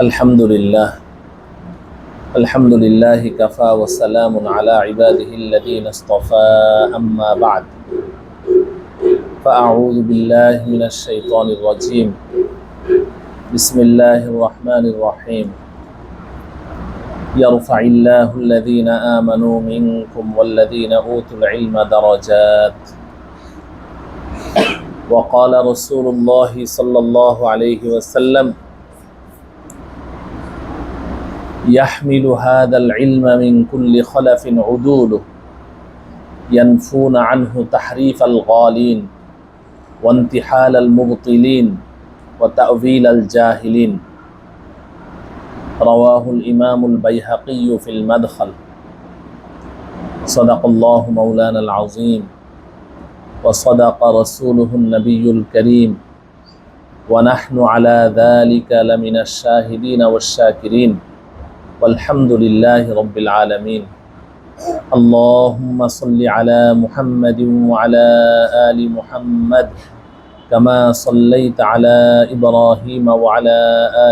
الحمد لله كفى وسلام على عباده الذين اصطفى أما بعد فأعوذ بالله من الشيطان الرجيم بسم الله الرحمن الرحيم يرفع الله الذين آمنوا منكم والذين أوتوا العلم درجات وقال رسول الله صلى الله عليه وسلم يحمل هذا العلم من كل خلف عدوله ينفون عنه تحريف الغالين وانتحال المبطلين وتأويل الجاهلين رواه الإمام البيهقي في المدخل صدق الله مولانا العظيم وصدق رسوله النبي الكريم ونحن على ذلك لمن الشاهدين والشاكرين والحمد لله رب العالمين اللهم صل على محمد وعلى آل محمد كما صليت على إبراهيم وعلى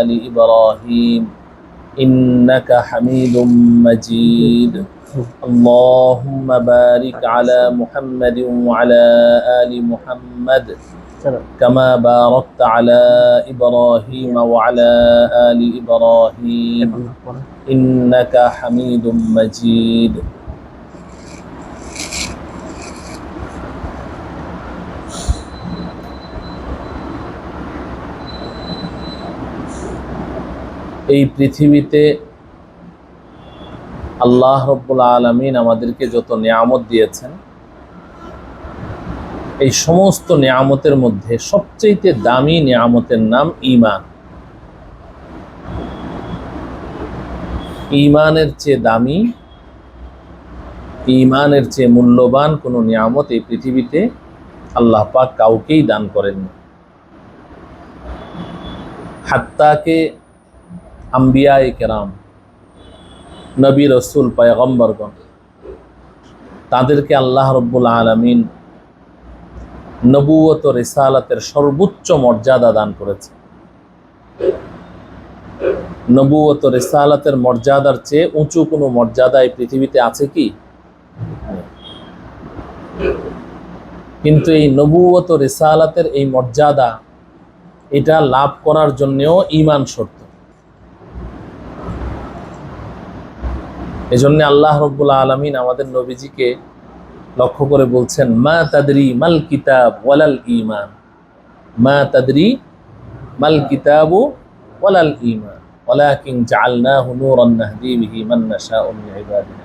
آل إبراهيم إنك حميد مجيد اللهم بارك على محمد وعلى آل محمد كما باركت على إبراهيم وعلى آل إبراهيم إنك حميد مجيد এই পৃথিবীতে আল্লাহ রব্বুল আলামিন আমাদেরকে যত নিয়ামত দিয়েছেন এই সমস্ত নিয়ামতের মধ্যে সবচেয়ে দামি নিয়ামতের নাম ঈমান। ঈমানের চেয়ে দামি, ঈমানের চেয়ে মূল্যবান কোনো নিয়ামত এই পৃথিবীতে আল্লাহ পাক কাউকেই দান করেননি। হাত্তাকে আম্বিয়ায়ে কেরাম, নবী রসুল পয়গম্বরগণ, তাদেরকে আল্লাহ রব্বুল আলামিন নবুয়ত ও রিসালাতের সর্বোচ্চ মর্যাদা দান করেছে। নবুয়ত ও রিসালাতের মর্যাদার চেয়ে উঁচু কোনো মর্যাদা এই পৃথিবীতে আছে কি? কিন্তু এই নবুয়ত ও রিসালাতের এই মর্যাদা, এটা লাভ করার জন্যও ঈমান শর্ত। এজন্য আল্লাহ রব্বুল আলামিন আমাদের নবীজিকে লক্ষ্য করে বলছেন, মা তাদরি মাল কিতাব ওয়ালাল ঈমান, মা তাদরি মাল কিতাবু ওয়ালাল ঈমান ওয়ালাকিন জাআলনাহু নূরান নাহদি বিহি মান নাশাউ মিন ইবাদিনা।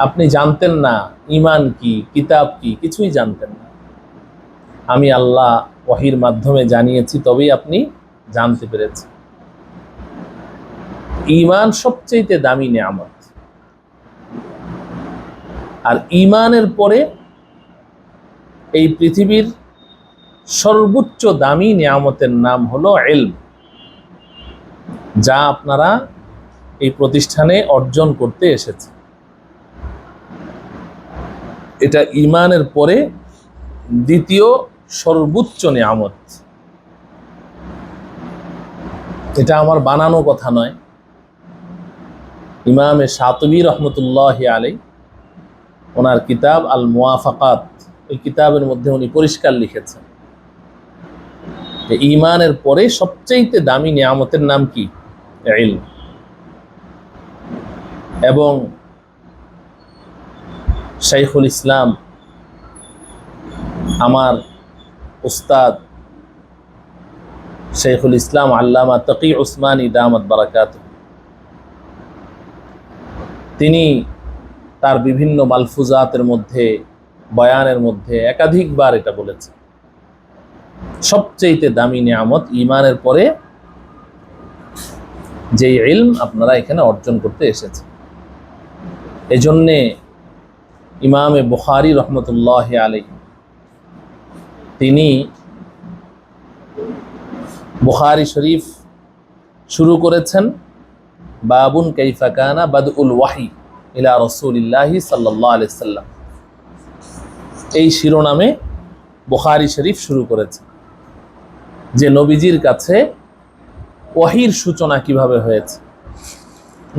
আপনি জানতেন না ঈমান কি, কিতাব কি, কিছুই জানতেন না। আমি আল্লাহ ওহীর মাধ্যমে জানিয়েছি, তবেই আপনি জানতে পেরেছেন। ঈমান সবচেয়ে দামি নিয়ামত। আর ঈমানের পরে এই পৃথিবীর সর্বোচ্চ দামি নিয়ামতের নাম হলো ইলম, যা আপনারা এই প্রতিষ্ঠানে অর্জন করতে এসেছে। এটা ঈমানের পরে দ্বিতীয় সর্বোচ্চ নিয়ামত। এটা আমার বানানো কথা নয়। ইমামে শাতিবী রহমতুল্লাহি আলাইহি ওনার কিতাব আল মুওয়াফাকাত, এই কিতাবের মধ্যে উনি পরিষ্কার লিখেছেন যে ঈমানের পরে সবচেয়ে দামি নিয়ামতের নাম কি? ইলম। এবং শাইখুল ইসলাম, আমার উস্তাদ শাইখুল ইসলাম আল্লামা তাকি উসমানী দামাত বারাকাতুহু, তিনি তার বিভিন্ন মালফুজাতের মধ্যে, বয়ানের মধ্যে একাধিকবার এটা বলেছেন, সবচেয়ে দামি নিয়ামত ঈমানের পরে যে ইলম আপনারা এখানে অর্জন করতে এসেছেন। এজন্যে ইমামে বুখারী রহমতুল্লাহি আলাইহি তিনি বুখারী শরীফ শুরু করেছেন বাবুন কাইফা কানা বাদউল ওয়াহি ইলা রাসূলিল্লাহি সাল্লাল্লাহু আলাইহি সাল্লাম, এই শিরোনামে বুখারী শরীফ শুরু করেছে। যে নবীজির কাছে ওয়াহির সূচনা কিভাবে হয়েছে,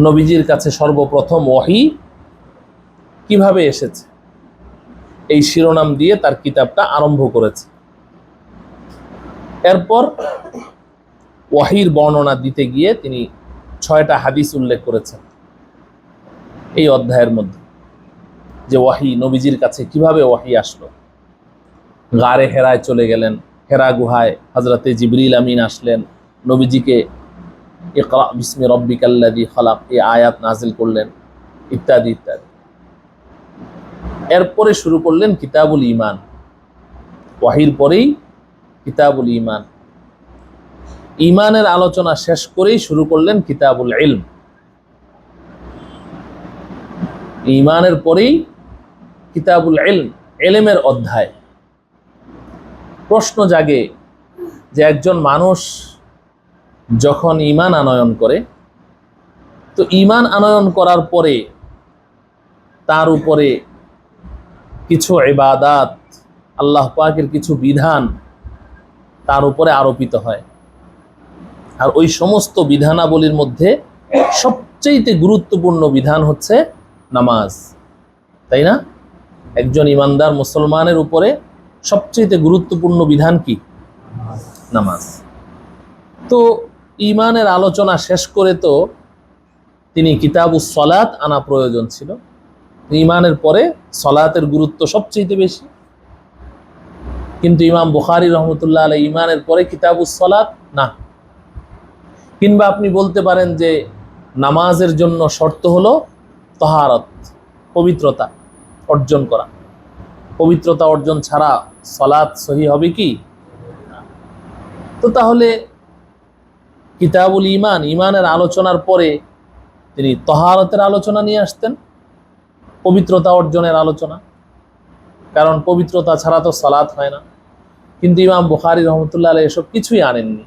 নবীজির কাছে সর্বপ্রথম ওয়াহি কিভাবে এসেছে, এই শিরোনাম দিয়ে তার কিতাবটা আরম্ভ করেছে। এরপর ওয়াহির বর্ণনা দিতে গিয়ে তিনি 6টা হাদিস উল্লেখ করেছেন এই অধ্যায়ের মধ্যে, যে ওয়াহি নবীজির কাছে কিভাবে ওয়াহি আসলো। গারে হেরায় চলে গেলেন, হেরা গুহায় হযরতে জিবরিল আমিন আসলেন, নবীজিকে ইকরা বিসমি রব্বিকাল্লাযী খালাক এই আয়াত নাজিল করলেন, ইত্যাদি ইত্যাদি। এরপরে শুরু করলেন কিতাবুল ঈমান। ওয়াহির পরেই কিতাবুল ঈমান, ঈমানের আলোচনা শেষ করেই শুরু করলেন কিতাবুল ইলম। ঈমানের পরেই কিতাবুল ইলম, ইলমের অধ্যায়। প্রশ্ন জাগে যে একজন মানুষ যখন ঈমান আনয়ন করে, তো ঈমান আনয়ন করার পরে তার উপরে কিছু ইবাদাত, আল্লাহ পাকের কিছু বিধান তার উপরে আরোপিত হয়। আর ওই সমস্ত বিধানাবলীর মধ্যে সবচেয়ে গুরুত্বপূর্ণ বিধান হচ্ছে নামাজ, তাই না? একজন ইমানদার মুসলমানের উপরে সবচেয়ে গুরুত্বপূর্ণ বিধান কি? নামাজ। তো ঈমানের আলোচনা শেষ করে তো তিনি কিতাবুস সলাত আনা প্রয়োজন ছিল। ঈমানের পরে সলাতের গুরুত্ব সবচেয়ে বেশি, কিন্তু ইমাম বুখারী রহমতুল্লাহ আলাইহি ঈমানের পরে কিতাবুস সলাত না। কিংবা আপনি বলতে পারেন যে নামাজের জন্য শর্ত হলো তাহারত, পবিত্রতা অর্জন করা। পবিত্রতা অর্জন ছাড়া সলাত সহি হবে কি? তো তাহলে কিতাবুল ঈমান, ঈমানের আলোচনার পরে তিনি তাহারতের আলোচনা নিয়ে আসতেন, পবিত্রতা অর্জনের আলোচনা, কারণ পবিত্রতা ছাড়া তো সালাত হয় না। কিন্তু ইমাম বুখারী রহমতুল্লাহ আলাইহি এসব কিছুই আনেননি,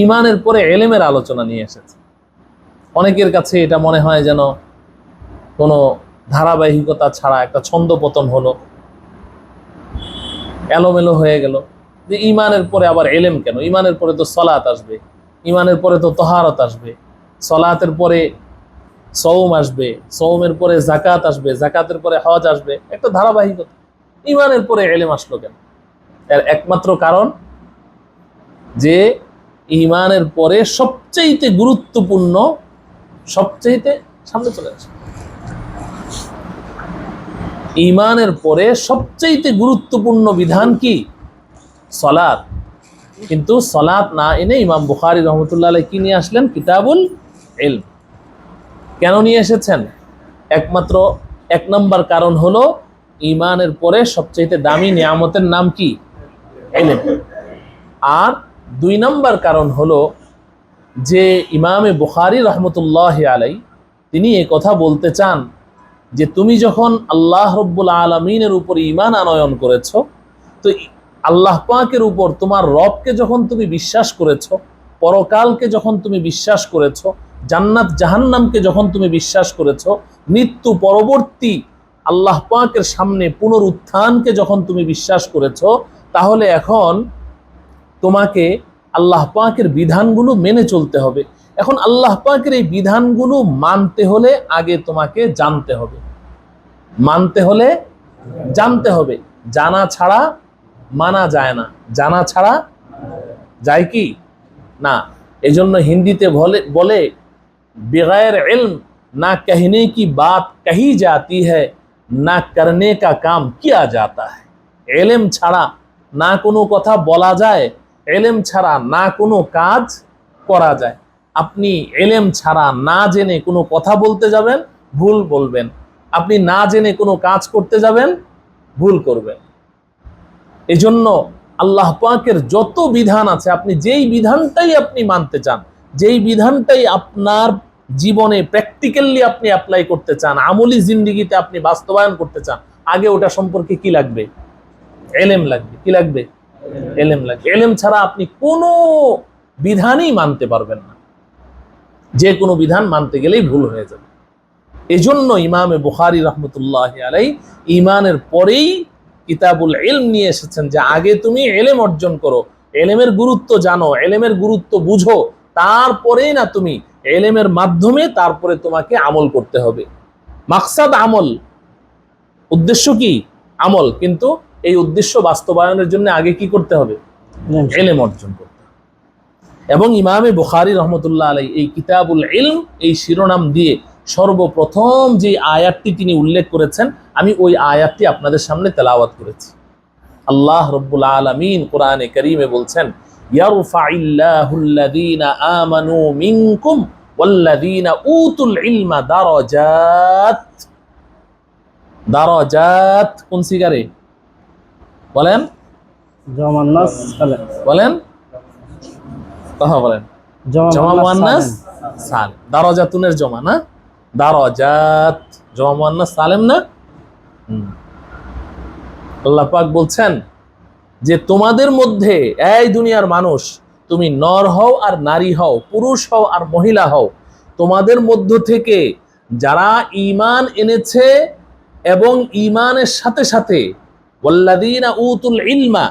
ঈমানের পরে ইলমের আলোচনা নিয়ে এসেছে। অনেকের কাছে এটা মনে হয় যেন কোনো ধারাবাহিকতা ছাড়া একটা ছন্দপতন হলো, এলোমেলো হয়ে গেল, যে ঈমানের পরে আবার ইলম কেন? ঈমানের পরে তো সালাত আসবে, ঈমানের পরে তো তাহারত আসবে, সালাতের পরে সওম আসবে, সওমের পরে যাকাত আসবে, যাকাতের পরে হজ আসবে, একটা ধারাবাহিকতা। ঈমানের পরে ইলম আসলো কেন? এর একমাত্র কারণ যে ঈমানের পরে সবচেয়ে গুরুত্বপূর্ণ, সবচেয়ে সামনে চলে আসে, ঈমানের পরে সবচেয়ে গুরুত্বপূর্ণ বিধান কি? সালাত। কিন্তু সালাত না এনে ইমাম বুখারী রহমতুল্লাহ আলাইহি কি নিয়ে আসলেন? কিতাবুল ইলম। কেন নিয়ে এসেছেন? একমাত্র এক নম্বর কারণ হলো ঈমানের পরে সবচেয়ে দামি নিয়ামতের নাম কি? ইলম। আর 2 নম্বর কারণ হলো যে ইমামে বুখারী রহমতুল্লাহ আলাইহি তিনি এই কথা বলতে চান যে তুমি যখন আল্লাহ রব্বুল আলামিনের উপর ঈমান আনয়ন করেছো, তো আল্লাহ পাকের উপর তোমার রবকে যখন তুমি বিশ্বাস করেছো, পরকালকে যখন তুমি বিশ্বাস করেছো, জান্নাত জাহান্নামকে যখন তুমি বিশ্বাস করেছো, মৃত্যু পরবর্তী আল্লাহ পাকের সামনে পুনরুত্থানকে যখন তুমি বিশ্বাস করেছো, তাহলে এখন তোমাকে আল্লাহ পাকের বিধানগুলো মেনে চলতে হবে। এখন আল্লাহ পাকের এই বিধানগুলো মানতে হলে আগে তোমাকে জানতে হবে, মানতে হলে জানতে হবে। জানা ছাড়া মানা যায় না, জানা ছাড়া যায় কি? না। এজন্য হিন্দিতে বলে बिगैर इल्म ना कहने की बात कही जाती है, ना करने का काम किया जाता है। इल्म ছাড়া না কোনো কথা বলা যায়, ইলম ছাড়া না কোনো কাজ করা যায়। আপনি ইলম ছাড়া না জেনে কোনো কথা বলতে যাবেন, ভুল বলবেন। আপনি না জেনে কোনো কাজ করতে যাবেন, ভুল করবেন। এজন্য আল্লাহ পাকের যত বিধান আছে, আপনি যেই বিধানটাই আপনি মানতে চান, যেই বিধানটাই আপনার জীবনে প্র্যাকটিক্যালি আপনি অ্যাপ্লাই করতে চান, আমলি জিন্দেগিতে আপনি বাস্তবায়ন করতে চান, আগে ওটা সম্পর্কে কি লাগবে? ইলম লাগবে। কি লাগবে? ইলম লাগবে। ইলম ছাড়া আপনি কোনো বিধানই মানতে পারবেন না, যে কোনো বিধান মানতে গেলেই ভুল হয়ে যাবে। এজন্য ইমামে বুখারী রহমতুল্লাহ আলাইহি ঈমানের পরেই কিতাবুল ইলম নিয়ে এসেছেন, যে আগে তুমি ইলম অর্জন করো, ইলমের গুরুত্ব জানো, ইলমের গুরুত্ব বুঝো, তারপরেই না তুমি ইলমের মাধ্যমে তারপরে তোমাকে আমল করতে হবে। মাকসাদ আমল, উদ্দেশ্য কি? আমল। কিন্তু এই উদ্দেশ্য বাস্তবায়নের জন্য আগে কি করতে হবে? ইলম অর্জন করতে হবে। এবং ইমামে বুখারী রহমতুল্লাহ আলাইহি এই কিতাবুল ইলম এই শিরোনাম দিয়ে সর্বপ্রথম যে আয়াতটি তিনি উল্লেখ করেছেন, আমি ওই আয়াতটি আপনাদের সামনে তেলাওয়াত করেছি। আল্লাহ রাব্বুল আলামিন কোরআনে কারীমে বলছেন, ইয়ারফাইল্লাহুল্লাযীনা আমানু মিনকুম ওয়াল্লাযীনা উতুল ইলমা দারাজাত। দারাজাত কোন সিগারে বলেন? জমান্নাস বলেন, কথা বলেন। জমা মুয়ান্নাস সালেম, দারাজাতুনের জমা না, দারাজাত জমা মুয়ান্নাস সালেম না। আল্লাহ পাক বলছেন যে তোমাদের মধ্যে, এই দুনিয়ার মানুষ, তুমি নর হও আর নারী হও, পুরুষ হও আর মহিলা হও, তোমাদের মধ্য থেকে যারা ঈমান এনেছে এবং ঈমানের সাথে সাথে ওয়াল্লাযীনা উতুল ইলমা,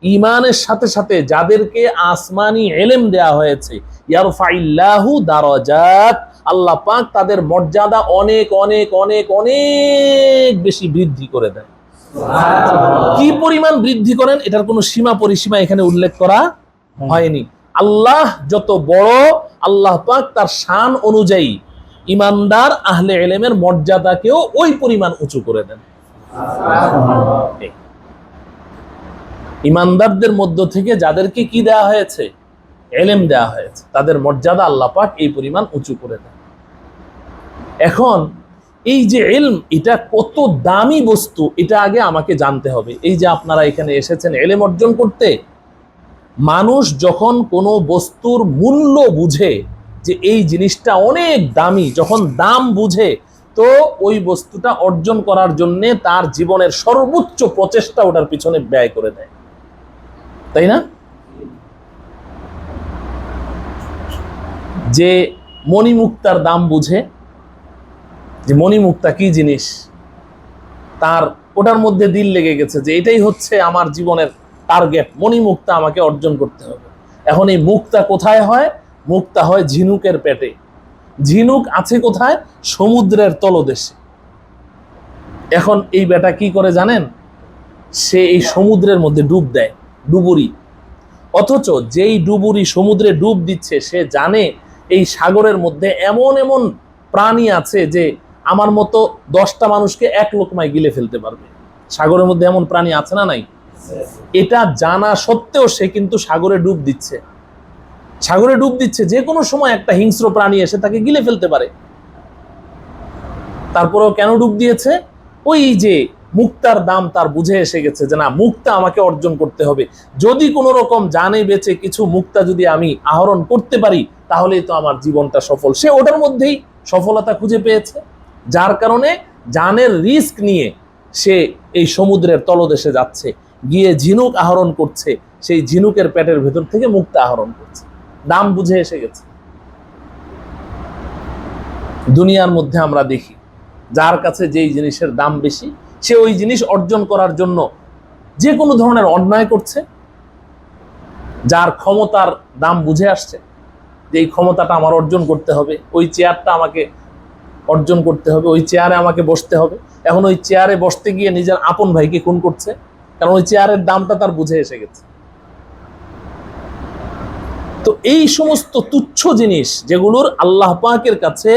ঈমানের সাথে সাথে যাদেরকে আসমানি ইলম দেয়া হয়েছে, ইয়ারফাইল্লাহু দারাজাত, আল্লাহ পাক তাদের মর্যাদা অনেক অনেক অনেক অনেক বেশি বৃদ্ধি করে দেন। কি পরিমাণ বৃদ্ধি করেন এটার কোনো সীমা পরিসীমা এখানে উল্লেখ করা হয়নি। আল্লাহ যত বড়, আল্লাহ পাক তার শান অনুযায়ী ইমানদার আহলে ইলমের মর্যাদাকেও ওই পরিমাণ উঁচু করে দেন। ইমানদারদের মধ্য থেকে যাদেরকে কি দেয়া হয়েছে? ইলম দেয়া হয়েছে, তাদের মর্যাদা আল্লাহ পাক এই পরিমাণ উঁচু করে দেন। এখন এই যে ইলম, এটা কত দামি বস্তু এটা আগে আমাকে জানতে হবে। এই যে আপনারা এখানে এসেছেন ইলম অর্জন করতে, মানুষ যখন কোনো বস্তুর মূল্য বুঝে যে এই জিনিসটা অনেক দামি, যখন দাম বুঝে, তো ওই বস্তুটা অর্জন করার জন্য তার জীবনের সর্বোচ্চ প্রচেষ্টা ওটার পিছনে ব্যয় করে দেয়, তাই না? যে মণিমুক্তার দাম বুঝে, যে মণিমুক্তা কি জিনিস, তার ওটার মধ্যে দিল লেগে গেছে যে এটাই হচ্ছে আমার জীবনের টার্গেট, মণিমুক্তা আমাকে অর্জন করতে হবে। এখন এই মুক্তা কোথায় হয়? মুক্তা হয় ঝিনুকের পেটে। ঝিনুক আছে কোথায়? সমুদ্রের তলদেশে। এখন এই বেটা কি করে জানেন? সে এই সমুদ্রের মধ্যে ডুব দেয়, ডুবুরি। অথচ যেই ডুবুরি সমুদ্রে ডুব দিচ্ছে, সে জানে এই সাগরের মধ্যে এমন এমন প্রাণী আছে যে আমার মতো 10টা মানুষকে এক লোকমায় গিলে ফেলতে পারবে। সাগরের মধ্যে এমন প্রাণী আছে না নাই? এটা জানা সত্ত্বেও সে কিন্তু সাগরে ডুব দিচ্ছে। সাগরে ডুব দিচ্ছে, যে কোনো সময় একটা হিংস্র প্রাণী এসে তাকে গিলে ফেলতে পারে। তারপরেও কেন ডুব দিয়েছে? ওই যে মুক্তার দাম তার বুঝে এসে গেছে যে না, মুক্তা আমাকে অর্জন করতে হবে। যদি কোনো রকম জানে বেঁচে কিছু মুক্তা যদি আমি আহরণ করতে পারি, তাহলেই তো আমার জীবনটা সফল। সে ওটার মধ্যেই সফলতা খুঁজে পেয়েছে, যার কারণে জানের রিস্ক নিয়ে সে এই সমুদ্রের তলদেশে যাচ্ছে, গিয়ে ঝিনুক আহরণ করছে, সেই ঝিনুকের পেটের ভেতর থেকে মুক্তা আহরণ করছে, দাম বুঝে এসে গেছে। দুনিয়ার মধ্যে আমরা দেখি যার কাছে যেই জিনিসের দাম বেশি, সে ওই জিনিস অর্জন করার জন্য যে কোনো ধরনের অন্যায় করছে। যার ক্ষমতার দাম বুঝে আসছে যে এই ক্ষমতাটা আমার অর্জন করতে হবে, ওই চেয়ারটা আমাকে অর্জন করতে হবে, ওই চেয়ারে আমাকে বসতে হবে, এখন ওই চেয়ারে বসতে গিয়ে নিজের আপন ভাইকে খুন করছে, কারণ ওই চেয়ারের দামটা তার বুঝে এসে গেছে। তো এই সমস্ত তুচ্ছ জিনিস, যেগুলোর আল্লাহ পাকের কাছে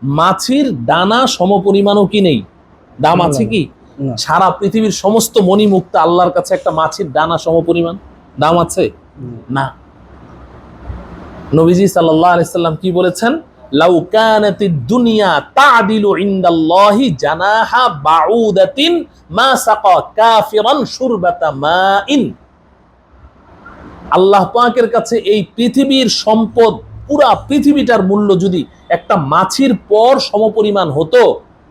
মাছির দানা সমপরিমাণও কি নেই, দাম আছে কি? সারা পৃথিবীর সমস্ত মণিমুক্তা আল্লাহর কাছে একটা মাছির দানা সমপরিমাণ দাম আছে না। নবীজি সাল্লাল্লাহু আলাইহি সাল্লাম কি বলেছেন? লাউ কানাতিদ দুনিয়া তা'দিলু ইনদাল্লাহি জানাহা বাউদাতিন মা সাকা কাফিরান শুরবাতা মাইন। আল্লাহ পাকের কাছে এই পৃথিবীর সম্পদ, পুরা পৃথিবীটার মূল্য যদি একটা মাছির পর সমপরিমাণ হতো,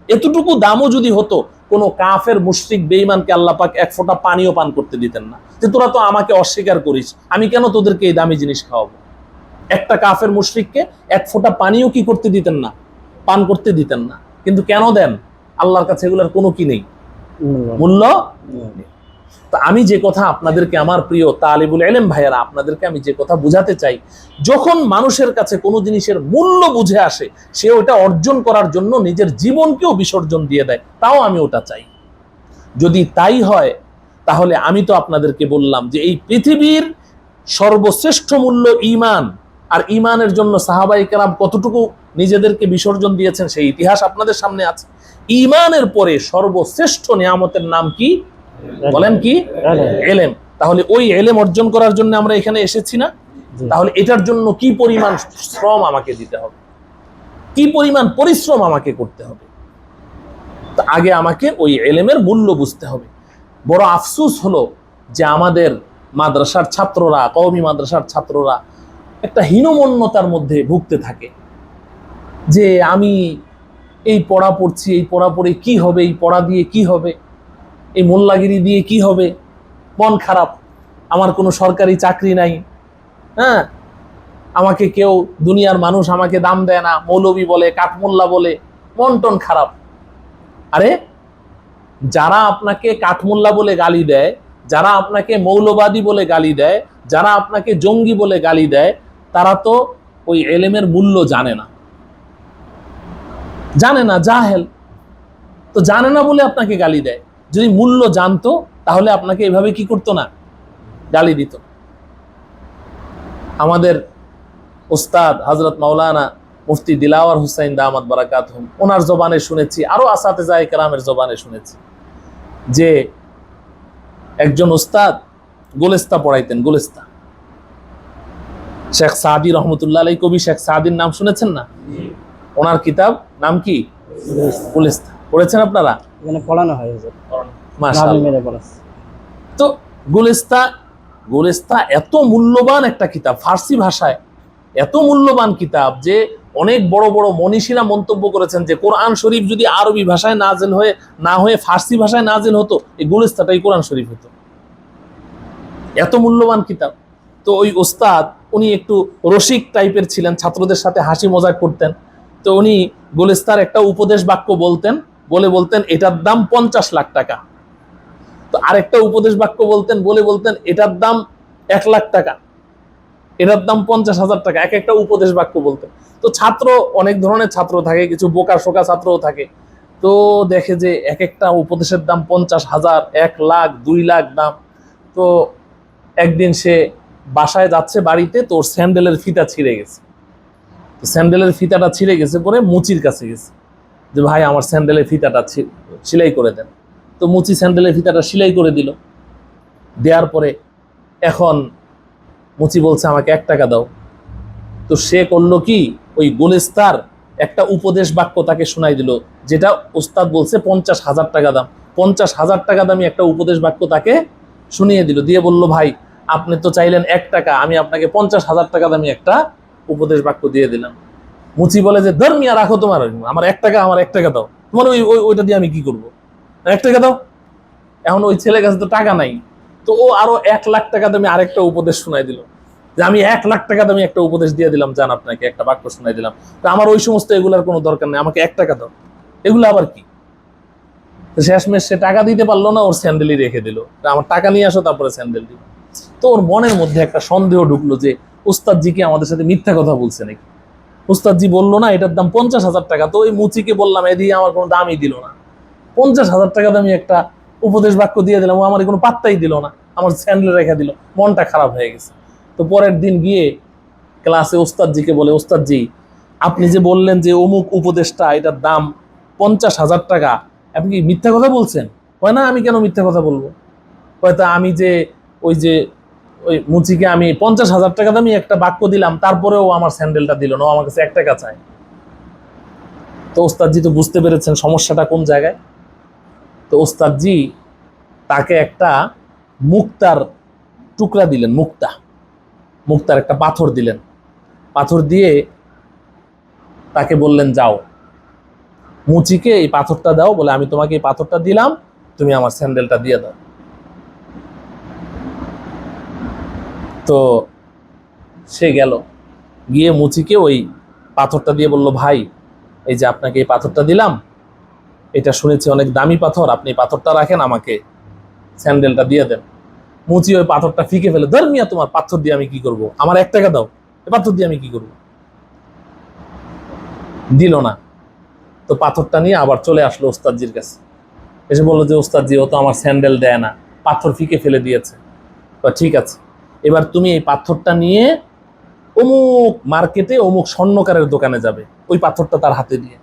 এতটুকু দামও যদি হতো, কোনো কাফের মুশরিক বেঈমানকে আল্লাহ পাক এক ফোঁটা পানিও পান করতে দিতেন না। যে তোরা তো আমাকে অস্বীকার করিস, আমি কেন তোদেরকে এই দামি জিনিস খাওয়াবো? একটা কাফের মুশরিককে এক ফোঁটা পানিও কি করতে দিতেন না, পান করতে দিতেন না। কিন্তু কেন দেন? আল্লাহর কাছে এগুলোর কোনো কি নেই, মূল্য নেই। তো আমি যে কথা আপনাদেরকে, আমার প্রিয় তালিবুল ইলম ভাইয়েরা, আপনাদেরকে আমি যে কথা বুঝাতে চাই, যখন মানুষের কাছে কোনো জিনিসের মূল্য বুঝে আসে, সে ওটা অর্জন করার জন্য নিজের জীবনকেও বিসর্জন দিয়ে দেয়, তাও আমি ওটা চাই। যদি তাই হয়, তাহলে আমি তো আপনাদেরকে বললাম যে এই পৃথিবীর সর্বশ্রেষ্ঠ মূল্য ঈমান, আর ঈমানের জন্য সাহাবায়ে কেরাম কতটুকু নিজেদেরকে বিসর্জন দিয়েছেন সেই ইতিহাস আপনাদের সামনে আছে। ঈমানের পরে সর্বশ্রেষ্ঠ নিয়ামতের নাম কি? বলেন কি? ইলম। তাহলে ওই ইলম অর্জন করার জন্য আমরা এখানে এসেছি না? তাহলে এটার জন্য কি পরিমাণ শ্রম আমাকে দিতে হবে, কি পরিমাণ পরিশ্রম আমাকে করতে হবে? তা আগে আমাকে ওই ইলমের মূল্য বুঝতে হবে। বড় আফসোস হলো যে আমাদের মাদ্রাসার ছাত্ররা, কওমি মাদ্রাসার ছাত্ররা একটা হীনমন্যতার মধ্যে ভুগতে থাকে যে আমি এই পড়া পড়ছি, এই পড়া পড়ে কি হবে, এই পড়া দিয়ে কি হবে, এই মোল্লাগিরি দিয়ে কি হবে, মন খারাপ, আমার কোনো সরকারি চাকরি নাই, হ্যাঁ, আমাকে কেউ, দুনিয়ার মানুষ আমাকে দাম দেয় না, মৌলবি বলে, কাঠমোল্লা বলে, মন টন খারাপ। আরে যারা আপনাকে কাঠমোল্লা বলে গালি দেয়, যারা আপনাকে মৌলবাদী বলে গালি দেয়, যারা আপনাকে জঙ্গি বলে গালি দেয়, তারা তো ওই ইলমের মূল্য জানে না, জানে না, জাহেল। তো জানে না বলে আপনাকে গালি দেয়। যদি মূল্য জানতো তাহলে আপনাকে এভাবে কি করতো না, গালি দিত। আমাদের উস্তাদ হযরত মাওলানা মুফতি দিলাওয়ার হুসাইন দামাত বারাকাতুহুম, ওনার জবানে শুনেছি, আরো আসাতেজায়ে কেরামের জবানে শুনেছি যে একজন উস্তাদ গোলেস্তা পড়াইতেন। গোলেস্তা, শেখ সাদি রহমতুল্লাহ আলাইহি, কবি শেখ সাদির নাম শুনেছেন না? ওনার কিতাব নাম কি? গোলেস্তা। পড়েছেন আপনারা? এখানে পড়ানো হয় হুজুর, মাশাআল্লাহ। তো গোলেস্তা এত মূল্যবান একটা কিতাব, ফার্সি ভাষায় এত মূল্যবান কিতাব যে অনেক বড় বড় মনীষীরা মন্তব্য করেছেন যে কোরআন শরীফ যদি আরবি ভাষায় নাজিল না হয়ে ফার্সি ভাষায় নাজিল হতো, এই গোলেস্তাটাই কোরআন শরীফ হতো। এত মূল্যবান কিতাব। তো ওই ওস্তাদ, উনি একটু রসিক টাইপের ছিলেন, ছাত্রদের সাথে হাসি মজাক করতেন। তো উনি গোলেস্তার একটা উপদেশ বাক্য বলতেন, বলতেন এটার দাম 50 লাখ টাকা। তো আরেকটা উপদেশ বাক্য বলতেন, বলতেন এটার দাম 1 লাখ টাকা, এটার দাম 50,000 টাকা। এক একটা উপদেশ বাক্য বলতেন। তো ছাত্র, অনেক ধরনের ছাত্র থাকে, কিছু বোকা শোকা ছাত্রও থাকে। তো দেখে যে এক একটা উপদেশের দাম 50,000, 1 লাখ, 2 লাখ দাম। তো একদিন সে বাসায় যাচ্ছে বাড়িতে, তো ওর স্যান্ডেলের ফিতা ছিঁড়ে গেছে। তো স্যান্ডেলের ফিতাটা ছিঁড়ে গেছে পরে মুচির কাছে গেছে যে ভাই আমার স্যান্ডেলের ফিতাটা সেলাই করে দেন। তো মুচি স্যান্ডেলের ফিতাটা সেলাই করে দিল। দেওয়ার পরে এখন মুচি বলছে আমাকে 1 টাকা দাও। তো সে করলো কি, ওই গোলেস্তার একটা উপদেশ বাক্য তাকে শোনাই দিল, যেটা ওস্তাদ বলছে 50,000 টাকা দাম। 50,000 টাকা দামি একটা উপদেশ বাক্য তাকে শুনিয়ে দিল, দিয়ে বলল ভাই আপনি তো চাইলেন 1 টাকা, আমি আপনাকে 50,000 টাকা দামি একটা উপদেশ বাক্য দিয়ে দিলাম। মুচি বলে যে ধর্মিয়া রাখো তোমার, আমার 1 টাকা, আমার 1 টাকা দাও, তোমার ওইটা দিয়ে আমি কি করবো, 1 টাকা দাও। এখন ওই ছেলের কাছে তো টাকা নাই, তো ও আরো 1 লাখ টাকা দামি আরেকটা উপদেশ শোনাই দিল, যে আমি 1 লাখ টাকা দামি একটা উপদেশ দিয়ে দিলাম, জান আপনাকে একটা বাক্য শোনাই দিলাম, তো আমার ওই সমস্ত এগুলার কোনো দরকার নেই, আমাকে 1 টাকা দাও। এগুলো আবার কি? শেষমেশ সে টাকা দিতে পারলো না, ওর স্যান্ডেলই রেখে দিল, আমার টাকা নিয়ে আসো তারপরে স্যান্ডেল দিল। তো ওর মনের মধ্যে একটা সন্দেহ ঢুকলো যে উস্তাদজি কি আমাদের সাথে মিথ্যা কথা বলছে নাকি। উস্তাদজি বললো না এটার দাম 50,000 টাকা, তো ওই মুচিকে বললাম, এদিকে আমার কোনো দামই দিল না, 50,000 টাকা দামি একটা উপদেশ বাক্য দিয়ে দিলাম, ও আমার কোনো পাত্তাই দিল না, আমার স্যান্ডেল রেখে দিল, মনটা খারাপ হয়ে গেছে। তো পরের দিন গিয়ে ক্লাসে ওস্তাদজিকে বলে, ওস্তাদজি আপনি যে বললেন যে অমুক উপদেশটা এটার দাম 50,000 টাকা, আপনি কি মিথ্যা কথা বলছেন? হয় না, আমি কেন মিথ্যা কথা বলবো? হয়তো আমি যে ওই মুচিকে আমি 50,000 টাকা দামি একটা বাক্য দিলাম, তারপরেও আমার স্যান্ডেলটা দিল না, আমার কাছে 1 টাকা চায়। তো ওস্তাদজি তো বুঝতে পেরেছেন সমস্যাটা কোন জায়গায়। তো ওস্তাদজি তাকে একটা মুক্তার টুকরা দিলেন, মুক্তার একটা পাথর দিলেন। পাথর দিয়ে তাকে বললেন যাও মুচিকে এই পাথরটা দাও, বলে আমি তোমাকে এই পাথরটা দিলাম, তুমি আমার স্যান্ডেলটা দিয়ে দাও। তো সে গেল, গিয়ে মুচিকে ওই পাথরটা দিয়ে বলল, ভাই এই যে আপনাকে এই পাথরটা দিলাম, এটা শুনেছি অনেক দামি পাথর, আপনি পাথরটা রাখেন, আমাকে স্যান্ডেলটা দিয়ে দেন। মুচি ওই পাথরটা ফিকে ফেলে, ধর মিয়া তোমার পাথর দিয়ে আমি কি করব, আমার 1 টাকা দাও, এই পাথর দিয়ে আমি কি করব। দিল না। তো পাথরটা নিয়ে আবার চলে আসলো ওস্তাদজির কাছে, এসে বললো যে ওস্তাদজি ও তো আমার স্যান্ডেল দেয় না, পাথর ফিকে ফেলে দিয়েছে। ঠিক আছে, এবার তুমি এই পাথরটা নিয়ে অমুক মার্কেটে অমুক স্বর্ণকারের দোকানে যাবে, ওই পাথরটা তার হাতে দিয়ে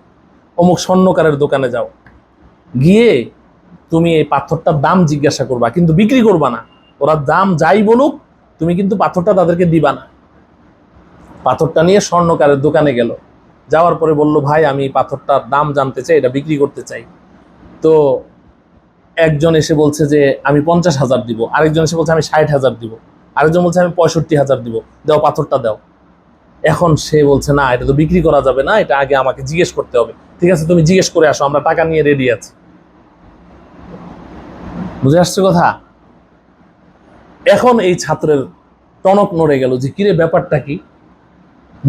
অমুক স্বর্ণকারের দোকানে যাও, গিয়ে তুমি এই পাথরটার দাম জিজ্ঞাসা করবা, কিন্তু বিক্রি করবা না। ওরা দাম যাই বলুক, তুমি কিন্তু পাথরটা তাদেরকে দিবা না। পাথরটা নিয়ে স্বর্ণকারের দোকানে গেল, যাওয়ার পরে বলল, ভাই আমি পাথরটার দাম জানতে চাই, এটা বিক্রি করতে চাই। তো একজন এসে বলছে যে আমি 50,000 দিব, আরেকজন এসে বলছে আমি 60,000 দিব, আরেকজন বলছে আমি 65,000 দিব, দাও পাথরটা দাও। এখন সে বলছে না, এটা তো বিক্রি করা যাবে না, এটা আগে আমাকে জিজ্ঞেস করতে হবে। ঠিক আছে, তুমি জিজ্ঞেস করে আসো, আমরা টাকা নিয়ে রেডি আছি। বুঝে আসছে কথা? এখন এই ছাত্রের টনক নড়ে গেল যে কিরে ব্যাপারটা কি,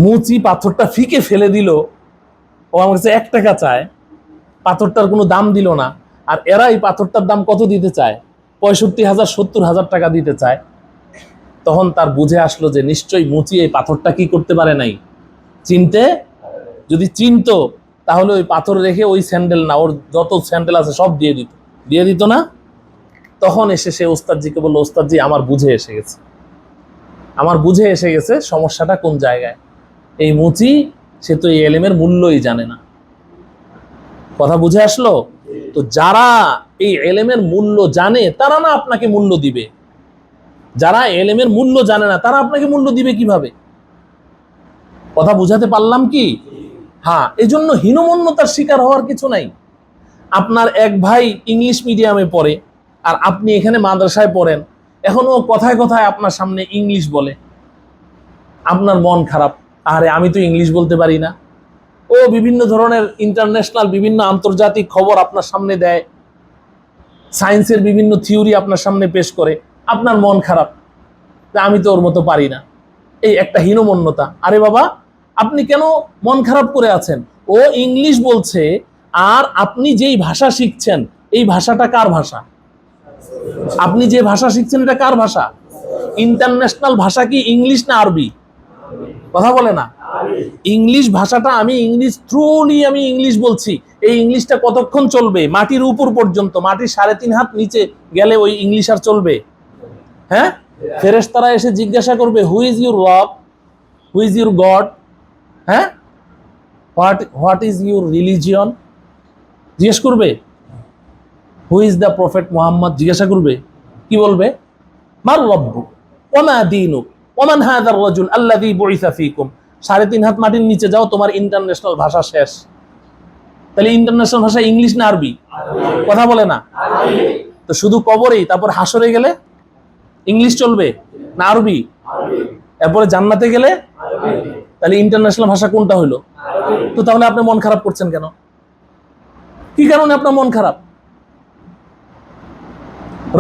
মুচি পাথরটা ফিকে ফেলে দিল, ও আমার কাছে 1 টাকা চায়, পাথরটার কোনো দাম দিল না, আর এরা এই পাথরটার দাম কত দিতে চায়, 65,000 70,000 টাকা দিতে চায়। তখন তার বুঝে আসলো যে নিশ্চয়ই মুচি এই পাথরটা কি করতে পারে নাই, চিনতে। যদি চিনতো তাহলে ওই পাথর রেখে ওই স্যান্ডেল না, ওর যত স্যান্ডেল আছে সব দিয়ে দিত না। তখন এসে সে ওস্তাদজিকে বললো, ওস্তাদজি আমার বুঝে এসে গেছে, আমার বুঝে এসে গেছে সমস্যাটা কোন জায়গায়। এই মুচি সে তো এই এলেমের মূল্যই জানে না। কথা বুঝে আসলো? তো যারা এই এলেমের মূল্য জানে তারা না আপনাকে মূল্য দিবে, যারা এলেমের মূল্য জানে না তারা আপনাকে মূল্য দিবে কিভাবে? কথা বুঝাতে পারলাম কি? হ্যাঁ, এই জন্য হীনমন্যতার শিকার হওয়ার কিছু নাই। আপনার এক ভাই ইংলিশ মিডিয়ামে পড়ে আর আপনি এখানে মাদ্রাসায় পড়েন, এখন ও কথায় কথায় আপনার সামনে ইংলিশ বলে, আপনার মন খারাপ, আরে আমি তো ইংলিশ বলতে পারি না। ও বিভিন্ন ধরনের ইন্টারন্যাশনাল বিভিন্ন আন্তর্জাতিক খবর আপনার সামনে দেয়, সায়েন্সের বিভিন্ন থিওরি আপনার সামনে পেশ করে, আপনার মন খারাপ, আমি তো ওর মতো পারি না। এই একটা হীনমন্যতা। আরে বাবা, আপনি কেন মন খারাপ করে আছেন? ও ইংলিশ বলছে, আর আপনি যেই ভাষা শিখছেন এই ভাষাটা কার ভাষা? আপনি যে ভাষা শিখছেন এটা কার ভাষা? ইন্টারন্যাশনাল ভাষা কি ইংলিশ না আরবি? কথা বলে না। ইংলিশ ভাষাটা, আমি ইংলিশ থ্রুলি আমি ইংলিশ বলছি, এই ইংলিশটা কতক্ষণ চলবে? মাটির উপর পর্যন্ত, মাটির 3.5 হাত নিচে গেলে ওই ইংলিশ আর চলবে? হ্যাঁ, ফেরেশতারা এসে জিজ্ঞাসা করবে, হু ইজ ইউর রব, হু ইজ ইউর গড, হ্যাঁ, হোয়াট ইজ ইউর রিলিজিয়ন, জিজ্ঞেস করবে। Who is the prophet Muhammad, জিজ্ঞাসা করবে। কি বলবে? মার রব্বু ওমা দীনু ওমান হাযার রাজুল আল্লাযী বুইসা ফীকুম। 3.5 হাত মাটির নিচে যাও, তোমার ইন্টারন্যাশনাল ভাষা শেষ। তাহলে ইন্টারন্যাশনাল ভাষা ইংলিশ না আরবি? কথা বলে না। তো শুধু কবরেই, তারপর হাসরে গেলে ইংলিশ চলবে না আরবি? এরপরে জান্নাতে গেলে তাহলে ইন্টারন্যাশনাল ভাষা কোনটা হলো? তো তাহলে আপনি মন খারাপ করছেন কেন? কি কারণে আপনার মন খারাপ?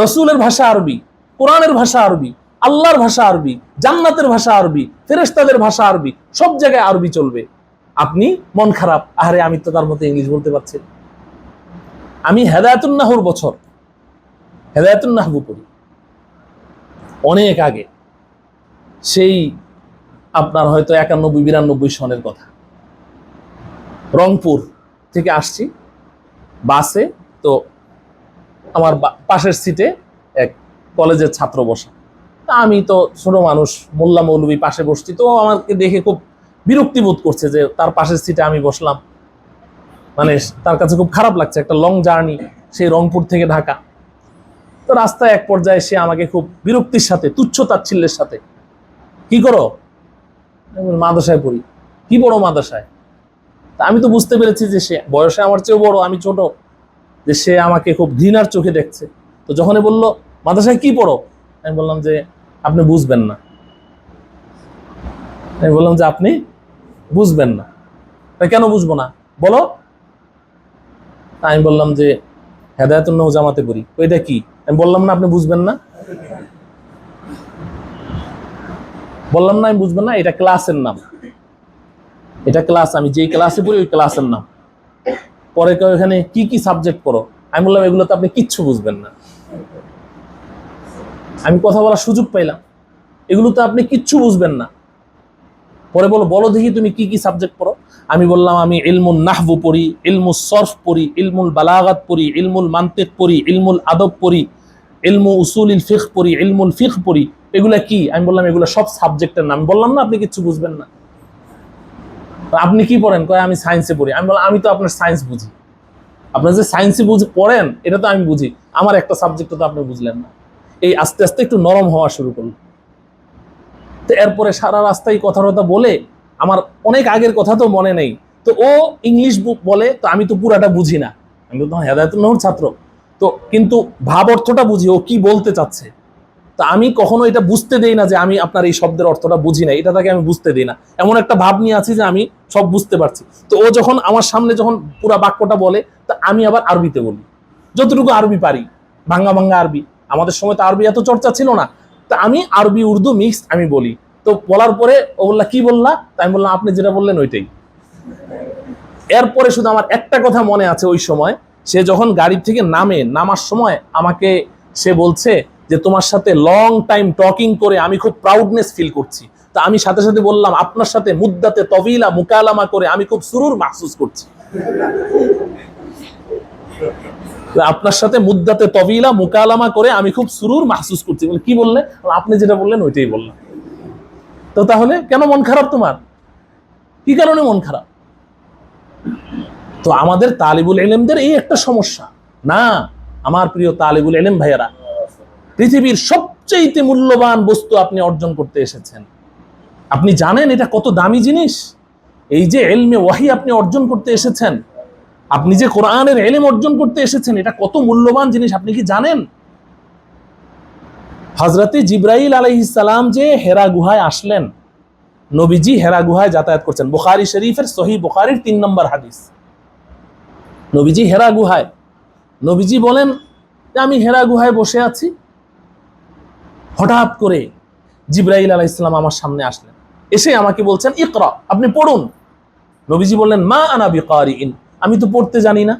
রসুলের ভাষা আরবি, কোরআনের ভাষা আরবি, আল্লাহর ভাষা আরবি, জান্নাতের ভাষা আরবি, ফেরেশতাদের ভাষা আরবি, সব জায়গায় আরবি চলবে। আপনি মন খারাপ, আরে আমি তো তার মধ্যে ইংলিশ বলতে পারছি। আমি হেদায়েতুন নাহর বছর হেদায়েতুন নাহবু পড়ি অনেক আগে, সেই আপনার হয়তো 91-92 সনের কথা। রংপুর থেকে আসছি বাসে, তো আমার পাশের সিটে এক কলেজের ছাত্র বসা। তা আমি তো ছোট মানুষ, মোল্লা মৌলবী পাশে বসছি, তো আমাকে দেখে খুব বিরক্তি বোধ করছে যে তার পাশের সিটে আমি বসলাম। মানে তার কাছে খুব খারাপ লাগছে, একটা লং জার্নি সেই রংপুর থেকে ঢাকা। তো রাস্তায় এক পর্যায়ে সে আমাকে খুব বিরক্তির সাথে, তুচ্ছ তাচ্ছিল্যের সাথে, কি করো? মাদ্রাসায় পড়ি। কি বড় মাদ্রাসায়? তা আমি তো বুঝতে পেরেছি যে সে বয়সে আমার চেয়েও বড়, আমি ছোট, যে সে আমাকে খুব ঘৃণার চোখে দেখছে। তো যখনই বলল মাদ্রাসায় কি পড়ো, আমি বললাম যে আপনি বুঝবেন না। আমি বললাম যে আপনি বুঝবেন না। কেন বুঝবো না বলো? আমি বললাম যে হেদায়েতুন নাহু জামাতে পড়ি। ওইটা কি? আমি বললাম না আপনি বুঝবেন না? বললাম না আমি বুঝবেন না? এটা ক্লাসের নাম, এটা ক্লাস, আমি যেই ক্লাসে পড়ি ওই ক্লাসের নাম। পরে কেউ এখানে কি কি সাবজেক্ট পড়ো, আমি বললাম এগুলো তো আপনি কিচ্ছু বুঝবেন না। আমি কথা বলার সুযোগ পাইলাম, এগুলো তো আপনি কিচ্ছু বুঝবেন না। পরে বলো দেখি তুমি কি কি সাবজেক্ট পড়ো। আমি বললাম আমি ইলমুল নাহবু পড়ি, ইলমুল সরফ পড়ি, ইলমুল বালাগাত পড়ি, ইলমুল মান্তিক পড়ি, ইলমুল আদব পড়ি, ইলমু উসুলিল ফিকহ পড়ি, ইলমুল ফিকহ পড়ি। এগুলা কি? আমি বললাম এগুলো সব সাবজেক্টের নাম। বললাম না আপনি কিচ্ছু বুঝবেন না। আপনি কি পড়েন? কয় আমি সায়েন্সে পড়ি। আমি বললাম আমি তো আপনার সায়েন্স বুঝি, আপনার যে সায়েন্সে পড়েন এটা তো আমি বুঝি, আমার একটা সাবজেক্ট তো আপনি বুঝলেন না। এই আস্তে আস্তে একটু নরম হওয়া শুরু করলো। তো এরপরে সারা রাস্তায় কথা বলে, আমার অনেক আগের কথা তো মনে নেই, তো ও ইংলিশ বলে, তো আমি তো পুরাটা বুঝি না। আমি তো হেদায়েতুন নূর ছাত্র, তো কিন্তু ভাব অর্থটা বুঝি ও কি বলতে চাচ্ছে। তা আমি কখনো এটা বুঝতে দেই না যে আমি আপনার এই শব্দের অর্থটা বুঝি না, এটা তাকে আমি বুঝতে দিই না। এমন একটা ভাব নিয়ে আছি যে আমি সব বুঝতে পারছি। তো ও যখন আমার সামনে যখন পুরা বাক্যটা বলে, তা আমি আবার আরবিতে বলি, যতটুকু আরবি পারি, ভাঙ্গা ভাঙ্গা আরবি। আমাদের সময় তো আরবি এত চর্চা ছিল না, তা আমি আরবি উর্দু মিক্সড আমি বলি। তো বলার পরে ও বললা কি বললা, তাই আমি বললাম আপনি যেটা বললেন ওইটাই। এরপরে শুধু আমার একটা কথা মনে আছে, ওই সময় সে যখন গাড়ি থেকে নামার সময় আমাকে সে বলছে যে তোমার সাথে লং টাইম টকিং করে আমি খুব প্রাউডনেস ফিল করছি। তা আমি সাথে সাথে বললাম আপনার সাথে মুদ্দাতে তবিলা মুকালামা করে আমি খুব সুরুর মাহসুস করছি। আপনার সাথে মুদ্দাতে তবিলা মুকালামা করে আমি খুব সুরুর মাহসুস করছি। কি বললে? আপনি যেটা বললেন ওইটাই বললাম। তো তাহলে কেন মন খারাপ তোমার? কি কারণে মন খারাপ? তো আমাদের তালিবুল ইলমদের এই একটা সমস্যা না। আমার প্রিয় তালিবুল ইলম ভাইয়েরা, পৃথিবীর সবচেয়ে মূল্যবান বস্তু আপনি অর্জন করতে এসেছেন। আপনি জানেন এটা কত দামি জিনিস? এই যে ইলমে ওয়াহি আপনি অর্জন করতে এসেছেন, আপনি যে কোরআনের ইলম অর্জন করতে এসেছেন, এটা কত মূল্যবান জিনিস আপনি কি জানেন? হযরতে জিবরাইল আলাইহিস সালাম যে হেরা গুহায় আসলেন, নবীজি হেরা গুহায় যাতায়াত করছেন। বুখারী শরীফের সহিহ বুখারীর 3 নম্বর হাদিস। নবীজি হেরা গুহায়, নবীজি বলেন যে আমি হেরা গুহায় বসে আছি, হঠাৎ করে জিবরাইল আলাইহিস সালাম আমার সামনে আসলেন, এসে আমাকে বলছেন ইকরা, আপনি পড়ুন। নবীজি বললেন মা আনা বিকারিইন, আমি তো পড়তে জানি না।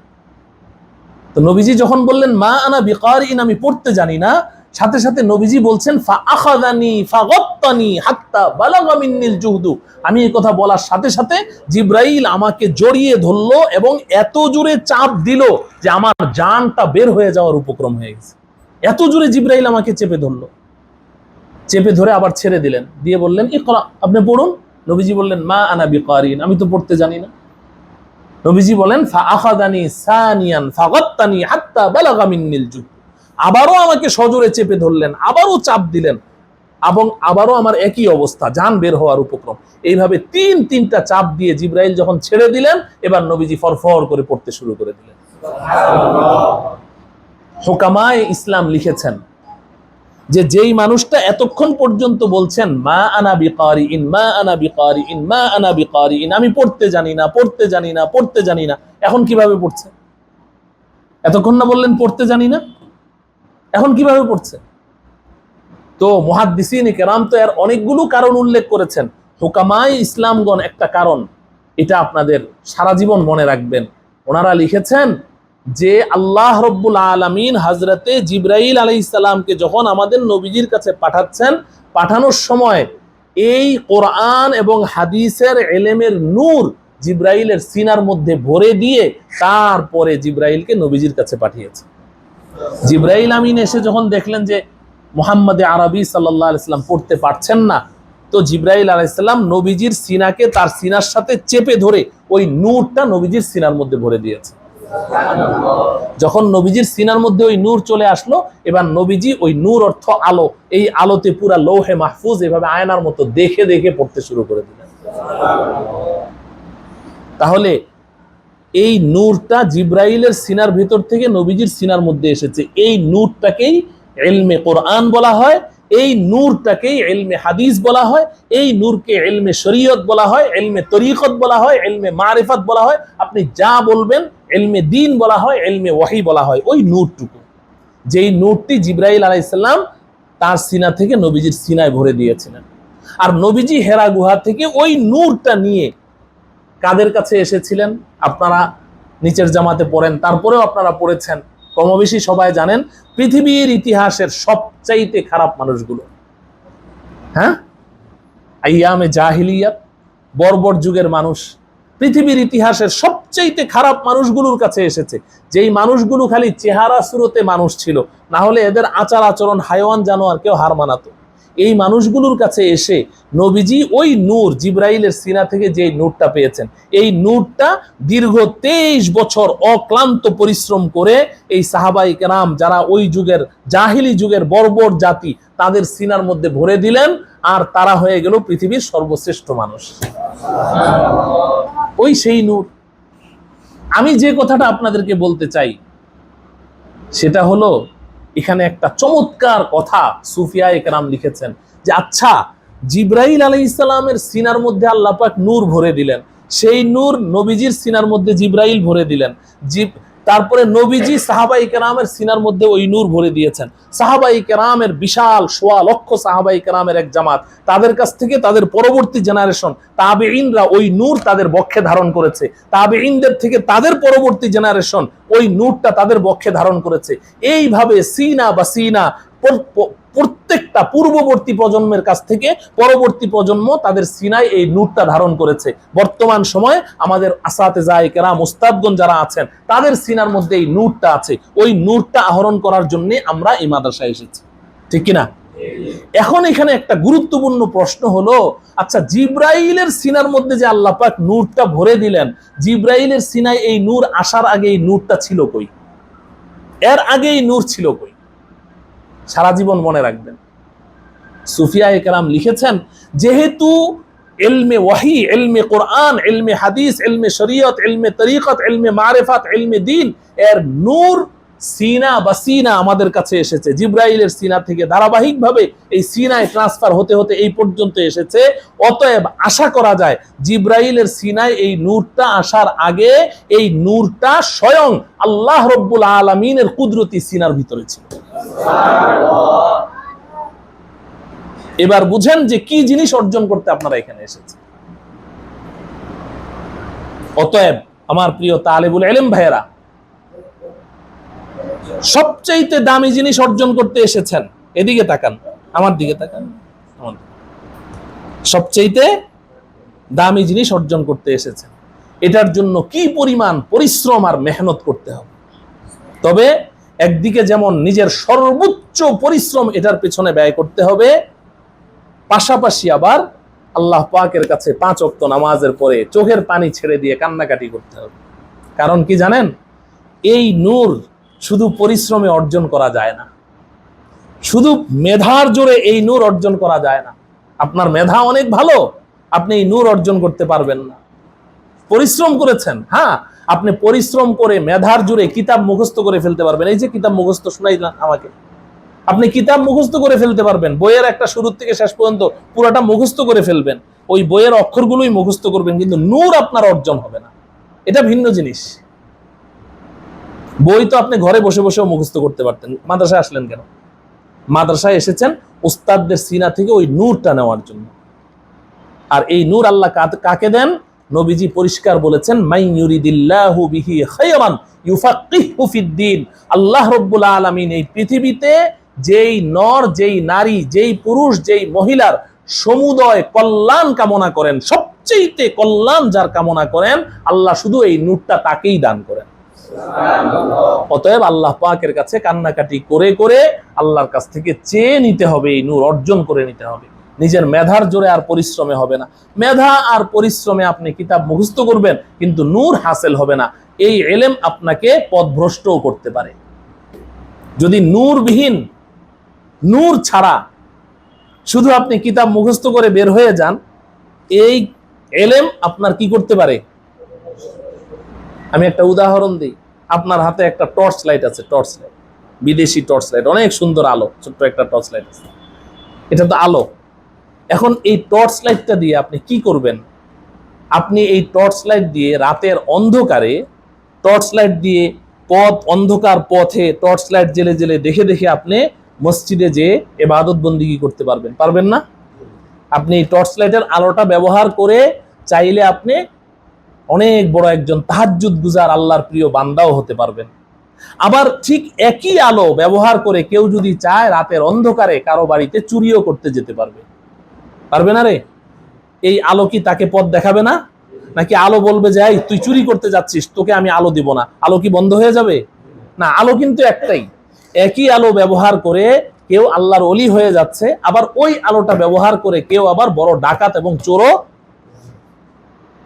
তো নবীজি যখন বললেন মা আনা বিকারিইন, আমি পড়তে জানি না, সাথে সাথে নবীজি বলছেন ফা আখাযানি ফাগাত্তানি হাত্তা বালাগা মিন্নিল জুহদু, আমি এই কথা বলার সাথে সাথে জিবরাইল আমাকে জড়িয়ে ধরলো এবং এত জোরে চাপ দিল যে আমার জানটা বের হয়ে যাওয়ার উপক্রম হয়ে গেছে। এত জোরে জিবরাইল আমাকে চেপে ধরলো, চেপে ধরে আবার ছেড়ে দিলেন, দিয়ে বললেন ইকরা, আপনি পড়ুন। নবীজি বললেন মা আনা বিকারিন, আমি তো পড়তে জানি না। নবীজি বলেন ফা আখাযানি সানিয়ান ফাগাত্তানি হাত্তা বালাগা মিন্নিল জুহদ, আবারও আমাকে সজোরে চেপে ধরলেন, আবারও চাপ দিলেন এবং আবারও আমার একই অবস্থা, জান বের হওয়ার উপক্রম। এইভাবে তিনটা চাপ দিয়ে জিবরাইল যখন ছেড়ে দিলেন, এবার নবীজি ফরফর করে পড়তে শুরু করে দিলেন। হুকামায়ে ইসলাম লিখেছেন যে যেই মানুষটা এতক্ষণ পর্যন্ত বলছেন মা আনা বিকারিইন মা আনা বিকারিইন মা আনা বিকারিইন, আমি পড়তে জানি না পড়তে জানি না পড়তে জানি না, এখন কিভাবে পড়ছে? এতক্ষণ না বললেন পড়তে জানি না, এখন কিভাবে পড়ছে? তো মুহাদ্দিসিন কেরাম তো এর অনেকগুলো কারণ উল্লেখ করেছেন। হুকামায়ে ইসলামগণ একটা কারণ, এটা আপনাদের সারা জীবন মনে রাখবেন। ওনারা লিখেছেন যে আল্লাহ রব্বুল আলামিন হযরতে জিবরাইল আলাইহিস সালামকে যখন আমাদের নবীজির কাছে পাঠাচ্ছেন, পাঠানোর সময় এই কোরআন এবং হাদিসের ইলমের নূর জিবরাইলের সিনার মধ্যে ভরে দিয়ে তারপরে জিবরাইলকে নবীজির কাছে পাঠিয়েছে। জিবরাইল আমিন এসে যখন দেখলেন যে মুহাম্মদে আরবি সাল্লাল্লাহু আলাইহি সাল্লাম পড়তে পারছেন না, তো জিবরাইল আলাইহিস সালাম নবীজির সিনাকে তার সিনার সাথে চেপে ধরে ওই নূরটা নবীজির সিনার মধ্যে ভরে দিয়েছে। যখন নবীজির সিনার মধ্যে ওই নূর চলে আসলো, এবার নবীজি ওই নূর অর্থ আলো, এই আলোতে পুরা লৌহে মাহফুজ এভাবে আয়নার মতো দেখে দেখে পড়তে শুরু করে দিলেন। তাহলে এই নূরটা জিবরাইলের সিনার ভিতর থেকে নবীজির সিনার মধ্যে এসেছে, এই নূরটাকেই ইলমে কোরআন বলা হয়, এই নূরটাকেই ইলমে হাদিস বলা হয়, এই নূরকে ইলমে শরীয়ত বলা হয়, ইলমে তরিকত বলা হয়, ইলমে মারিফাত বলা হয়, আপনি যা বলবেন, ইলমে দ্বীন বলা হয়, ইলমে ওয়াহি বলা হয়। ওই নূরটুকু, যেই নূরটি জিবরাইল আলাইহিস সালাম তার সিনা থেকে নবীজির সিনায় ভরে দিয়েছিলেন। আর নবীজি হেরা গুহা থেকে ওই নূরটা নিয়ে কাদের কাছে এসেছিলেন? আপনারা নিচের জামাতে পড়েন, তারপরেও আপনারা পড়েছেন, কমবেশি সবাই জানেন পৃথিবীর ইতিহাসের সবচাইতে খারাপ মানুষগুলো, হ্যাঁ, আইয়ামে জাহিলিয়াত, বর্বর যুগের মানুষ, পৃথিবীর ইতিহাসের সবচাইতে খারাপ মানুষগুলোর কাছে এসেছে। যেই মানুষগুলো খালি চেহারা সুরতে মানুষ ছিল, না হলে এদের আচার আচরণ হাইওয়ান জানোয়ারকেও হার মানাতো। এই মানুষগুলোর কাছে এসে নবীজি ওই নূর, জিব্রাইলের সিনা থেকে যে নূরটা পেয়েছেন, এই নূরটা দীর্ঘ 23 বছর অক্লান্ত পরিশ্রম করে এই সাহাবাই কেরাম যারা ওই যুগের জাহিলি যুগের বর্বর জাতি, তাদের সিনার মধ্যে ভরে দিলেন, আর তারা হয়ে গেল পৃথিবীর সর্বশ্রেষ্ঠ মানুষ। ওই সেই নূর। আমি যে কথাটা আপনাদেরকে বলতে চাই সেটা হলো, এখানে একটা চমৎকার কথা সুফিয়ায়ে কেরাম লিখেছেন যে আচ্ছা, জিব্রাইল আলাইহিস সালামের সিনার মধ্যে আল্লাহ পাক নূর ভরে দিলেন, সেই নূর নবীজির সিনার মধ্যে জিব্রাইল ভরে দিলেন, তারপরে নবীজি সাহাবাই কেরামের সিনার মধ্যে ওই নূর ভরে দিয়েছেন। সাহাবাই কেরামের বিশাল 1.25 লক্ষ সাহাবাই কেরামের এক জামাত, তাদের কাছ থেকে তাদের পরবর্তী জেনারেশন তাবেঈনরা ওই নূর তাদের বক্ষে ধারণ করেছে, তাবেঈনদের থেকে তাদের পরবর্তী জেনারেশন ওই নূরটা তাদের বক্ষে ধারণ করেছে। এইভাবে সিনা বা সিনা প্রত্যেকটা পূর্ববর্তী প্রজন্মের কাছ থেকে পরবর্তী প্রজন্ম তাদের সিনায় এই নূরটা ধারণ করেছে। বর্তমান সময়ে আমাদের আসাতেজায়ে কেরাম, উস্তাদগণ যারা আছেন, তাদের সিনার মধ্যে এই নূরটা আছে। ওই নূরটা আহরণ করার জন্য আমরা এই মাদ্রাসায় এসেছি, ঠিক কিনা? এখন এখানে একটা গুরুত্বপূর্ণ প্রশ্ন হলো, আচ্ছা, জিব্রাইলের সিনার মধ্যে যে আল্লাহ পাক নূরটা ভরে দিলেন, জিব্রাইলের সিনায় এই নূর আসার আগে এই নূরটা ছিল কই? এর আগে এই নূর ছিল কই? সারা জীবন মনে রাখবেন। সুফিয়ায়ে কেরাম লিখেছেন, যেহেতু ইলমে ওয়াহি, ইলমে কোরআন, ইলমে হাদিস, ইলমে শরীয়ত, ইলমে তরিকত, ইলমে মারিফাত, ইলমে দ্বীন, এর নূর সিনা বা সিনা আমাদের কাছে এসেছে। জিব্রাইলের সিনা থেকে ধারাবাহিকভাবে এই সিনায় ট্রান্সফার হতে হতে এই পর্যন্ত এসেছে। অতএব আশা করা যায় জিব্রাইলের সিনায় এই নূরটা আসার আগে এই নূরটা স্বয়ং আল্লাহ রব্বুল আলামিনের কুদরতি সিনার ভিতরে ছিল। এবার বুঝেন যে কি জিনিস অর্জন করতে আপনারা এখানে এসেছেন। অতএব আমার প্রিয় তালেবুল ইলম ভাইয়েরা, সবচাইতে দামি জিনিস অর্জন করতে এসেছেন। এদিকে তাকান, আমার দিকে তাকান। সবচাইতে দামি জিনিস অর্জন করতে এসেছেন। এটার জন্য কি পরিমাণ পরিশ্রম আর মেহনত করতে হবে। তবে একদিকে যেমন নিজের সর্বোচ্চ পরিশ্রম এটার পেছনে ব্যয় করতে হবে, পাশাপাশি আবার আল্লাহ পাকের কাছে 5 ওয়াক্ত নামাজের পরে চোখের পানি ছেড়ে দিয়ে কান্নাকাটি করতে হবে। কারণ কি জানেন, এই নূর শুধু পরিশ্রমে অর্জন করা যায় না, শুধু মেধার জোরে এই নূর অর্জন করা যায় না। আপনার মেধা অনেক ভালো, আপনি এই নূর অর্জন করতে পারবেন না। পরিশ্রম করেছেন, হ্যাঁ, আপনি পরিশ্রম করে মেধার জোরে কিতাব মুখস্থ করে ফেলতে পারবেন। এই যে কিতাব মুখস্থ শোনাইলেন আমাকে, আপনি কিতাব মুখস্থ করে ফেলতে পারবেন। বইয়ের একটা শুরু থেকে শেষ পর্যন্ত পুরোটা মুখস্থ করে ফেলবেন, ওই বইয়ের অক্ষরগুলোই মুখস্থ করবেন, কিন্তু নূর আপনার অর্জন হবে না। এটা ভিন্ন জিনিস। বই তো আপনি ঘরে বসে বসেও মুখস্থ করতে পারতেন, মাদ্রাসায় আসলেন কেন? মাদ্রাসায় এসেছেন উস্তাদদের সিনা থেকে ওই নূরটা নেওয়ার জন্য। আর এই নূর আল্লাহ কাকে দেন? নবীজি পরিষ্কার বলেছেন, মাই ইউরিদিল্লাহু বিহি খায়রান ইউফাক্কিহু ফিদ্দীন। আল্লাহ রাব্বুল আলামিন এই পৃথিবীতে যেই নর, যেই নারী, যেই পুরুষ, যেই মহিলার সমুদয় কল্যাণ কামনা করেন, সবচেয়ে কল্যাণ যার কামনা করেন, আল্লাহ শুধু এই নূরটা তাকেই দান করেন। অতএব আল্লাহ পাকের কাছে কান্নাকাটি করে করে আল্লাহর কাছ থেকে চেয়ে নিতে হবে, এই নূর অর্জন করে নিতে হবে। নিজের মেধার জোরে আর পরিশ্রমে হবে না। মেধা আর পরিশ্রমে আপনি কিতাব মুখস্থ করবেন, কিন্তু নূর হাসিল হবে না। এই ইলম আপনাকে পথভ্রষ্টও করতে পারে। যদি নূরবিহীন, নূর ছাড়া শুধু আপনি কিতাব মুখস্থ করে বের হয়ে যান, এই ইলম আপনার কি করতে পারে? আমি একটা উদাহরণ দিই। আপনার হাতে একটা টর্চ লাইট আছে, টর্চ লাইট, বিদেশি টর্চ লাইট, অনেক সুন্দর আলো, ছোট্ট একটা টর্চ লাইট আছে। এটা তো আলো। এখন এই টর্চ লাইটটা দিয়ে আপনি কি করবেন? আপনি এই টর্চ লাইট দিয়ে রাতের অন্ধকারে, টর্চ লাইট দিয়ে অন্ধকার পথে টর্চ লাইট জেলে জেলে দেখে দেখে আপনি মসজিদে যেয়ে ইবাদত বন্দেগী করতে পারবেন? পারবেন না? আপনি এই টর্চ লাইটের আলোটা ব্যবহার করে চাইলে আপনি অনেক বড় একজন তাহাজ্জুদ গুজার আল্লাহর প্রিয় বান্দাও হতে পারবেন। আবার ঠিক একই আলো ব্যবহার করে কেউ যদি চায় রাতের অন্ধকারে কারো বাড়িতে চুরিও করতে যেতে পারবে। পারবে না রে? এই আলো কি তাকে পথ দেখাবে না? নাকি আলো বলবে যে এই তুই চুরি করতে যাচ্ছিস, তোকে আমি আলো দিব না? আলো কি বন্ধ হয়ে যাবে? না, আলো কিন্তু একটাই। একই আলো ব্যবহার করে কেউ আল্লাহর ওলি হয়ে যাচ্ছে, আবার ওই আলোটা ব্যবহার করে কেউ আবার বড় ডাকাত এবং চোরও।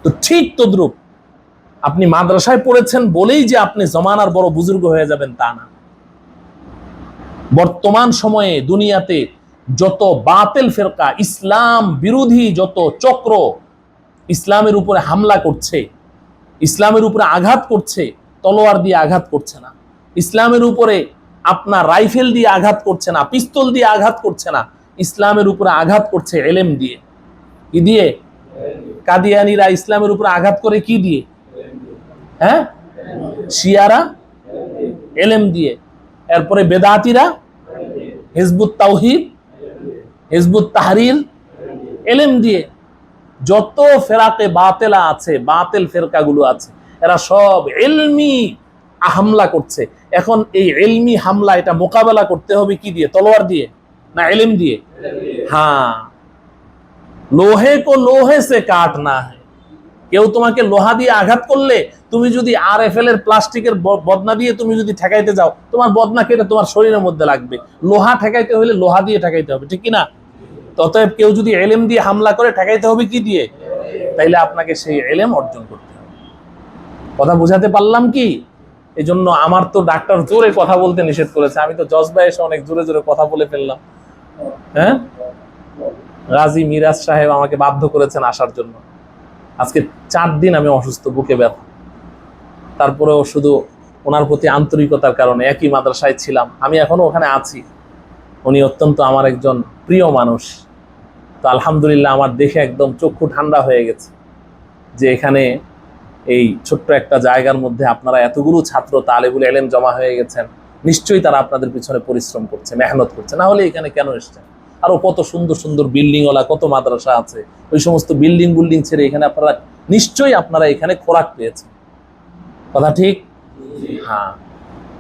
তো ঠিক তদ্রুপ আপনি মাদ্রাসায় পড়েছেন বলেই যে আপনি জমানার বড় বুজুর্গ হয়ে যাবেন তা না। বর্তমান সময়ে দুনিয়াতে যত বাতিল ফিরকা, ইসলাম বিরোধী যত চক্র ইসলামের উপরে হামলা করছে, ইসলামের উপরে আঘাত করছে, তলোয়ার দিয়ে আঘাত করছে না, ইসলামের উপরে আপনার রাইফেল দিয়ে আঘাত করছে না, পিস্তল দিয়ে আঘাত করছে না, ইসলামের উপরে আঘাত করছে এলেম দিয়ে। কি দিয়ে? কাদিয়ানীরা ইসলামের উপরে আঘাত করে কি দিয়ে? হ্যাঁ, শিয়ারা এলেম দিয়ে, এরপরে বেদাতিরা হিজবুত তাওহীদ, হিজবুত তাহরীর এলেম দিয়ে। যত ফেরাকে বাতেলা আছে, বাতিল ফেরকাগুলো আছে, এরা সব ইলমি হামলা করছে। এখন এই ইলমি হামলা এটা মোকাবেলা করতে হবে কি দিয়ে? তলোয়ার দিয়ে না ইলম দিয়ে? হ্যাঁ, লোহে কো লোহে সে কাটনা है। কেউ তোমাকে লোহা দিয়ে আঘাত করলে তুমি যদি RFL এর প্লাস্টিকের বদনা দিয়ে তুমি যদি ঠেকাইতে যাও, তোমার বদনা কেটে তোমার শরীরের মধ্যে লাগবে। লোহা ঠেকাইতে হলে লোহা দিয়ে ঠেকাইতে হবে, ঠিক কিনা? ততএব কেউ যদি এলেম দিয়ে হামলা করে, ঠেকাইতে হবে কি দিয়ে? তাইলে আপনাকে সেই এলেম অর্জন করতে হবে। কথা বুঝাতে পারলাম কি? এই জন্য আমার তো ডাক্তার জোরে কথা বলতে নিষেধ করেছে, আমি তো জজবায় এসে অনেক জোরে জোরে কথা বলে ফেললাম। হ্যাঁ, গাজী মিরাজ সাহেব আমাকে বাধ্য করেছেন আসার জন্য। আজকে 4 দিন আমি অসুস্থ, বুকে ব্যথা। তারপরেও শুধু ওনার প্রতি আন্তরিকতার কারণে, একই মাদ্রাসায় ছিলাম, আমি এখনো ওখানে আছি। উনি অত্যন্ত আমার একজন প্রিয় মানুষ। তো আলহামদুলিল্লাহ আমার দেখে একদম চক্ষু ঠান্ডা হয়ে গেছে যে এখানে এই ছোট্ট একটা জায়গার মধ্যে আপনারা এতগুলো ছাত্র তালেবুল ইলম জমা হয়ে গেছেন। নিশ্চয়ই তারা আপনাদের পিছনে পরিশ্রম করছে, মেহনত করছে, না হলে এখানে কেন এসছেন? আরো কত সুন্দর সুন্দর বিল্ডিংওয়ালা কত মাদ্রাসা আছে, ওই সমস্ত বিল্ডিং ছেড়ে এখানে আপনারা নিশ্চয়ই এখানে খোরাক পেয়েছেন। কথা ঠিক? হ্যাঁ।